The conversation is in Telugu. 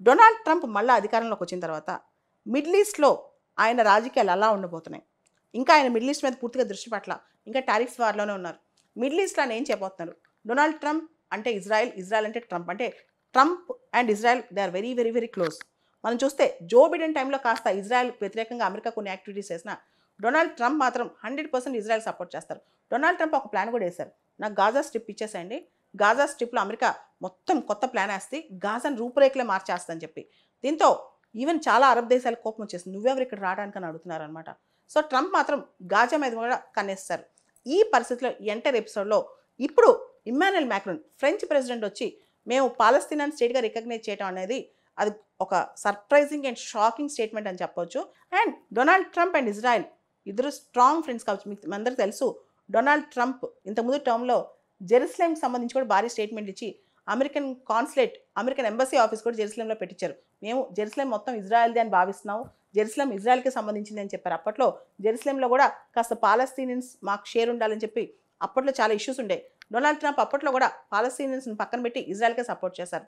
డొనాల్డ్ ట్రంప్ మళ్ళీ అధికారంలోకి వచ్చిన తర్వాత మిడిల్ ఈస్ట్లో ఆయన రాజకీయాలు అలా ఉండబోతున్నాయి. ఇంకా ఆయన మిడిల్ ఈస్ట్ మీద పూర్తిగా దృష్టి పట్ల ఇంకా టారిఫ్స్ వార్లోనే ఉన్నారు. మిడిల్ ఈస్ట్లో ఆయన ఏం చేయబోతున్నారు? డొనాల్డ్ ట్రంప్ అంటే ఇజ్రాయెల్, ఇజ్రాయెల్ అంటే ట్రంప్. అంటే Trump and Israel they are very very very close. మనం చూస్తే జో బిడెన్ టైంలో కాస్త ఇజ్రాయెల్ వ్యతిరేకంగా అమెరికా కొన్ని యాక్టివిటీస్ చేసిన డొనాల్డ్ ట్రంప్ మాత్రం 100% ఇజ్రాయెల్ సపోర్ట్ చేస్తారు. డొనాల్డ్ ట్రంప్ ఒక ప్లాన్ కూడా వేశారు. నాకు గాజా స్ట్రిప్ ఇచ్చేసేయండి, గాజా స్ట్రిప్లో అమెరికా మొత్తం కొత్త ప్లాన్ వేస్తే గాజాను రూపురేఖలే మార్చేస్తుందని చెప్పి. దీంతో ఈవెన్ చాలా అరబ్ దేశాలకు కోపం వచ్చేసింది. నువ్వెవరు ఇక్కడ రావడానికని అడుగుతున్నారు అనమాట. సో ట్రంప్ మాత్రం గాజా మీద కూడా కన్నేస్తారు. ఈ పరిస్థితిలో ఎంటర్ ఎపిసోడ్లో ఇప్పుడు ఇమ్మాన్యుయల్ మ్యాక్రోన్ ఫ్రెంచ్ ప్రెసిడెంట్ వచ్చి మేము పాలస్తీనాని స్టేట్గా రికగ్నైజ్ చేయడం అనేది అది ఒక సర్ప్రైజింగ్ అండ్ షాకింగ్ స్టేట్మెంట్ అని చెప్పొచ్చు. And Donald Trump and Israel ఇద్దరు స్ట్రాంగ్ ఫ్రెండ్స్ కావచ్చు. మీకు అందరికీ తెలుసు డొనాల్డ్ ట్రంప్ ఇంతకుముందు టర్మ్లో జెరూసలేంకి సంబంధించి కూడా భారీ స్టేట్మెంట్ ఇచ్చి American consulate, American embassy office కూడా జెరూసలేంలో పెట్టించారు. మేము జెరూసలేం మొత్తం ఇజ్రాయెల్ది అని భావిస్తున్నాం, జెరూసలేం ఇజ్రాయెల్కి సంబంధించింది అని చెప్పారు. అప్పట్లో జెరూసలేంలో కూడా కాస్త పాలస్తీనియన్స్ మాకు షేర్ ఉండాలని చెప్పి అప్పట్లో చాలా ఇష్యూస్ ఉండే. డొనాల్డ్ ట్రంప్ అప్పట్లో కూడా పాలస్తీనియన్స్ని పక్కన పెట్టి ఇజ్రాయెల్కే సపోర్ట్ చేశారు.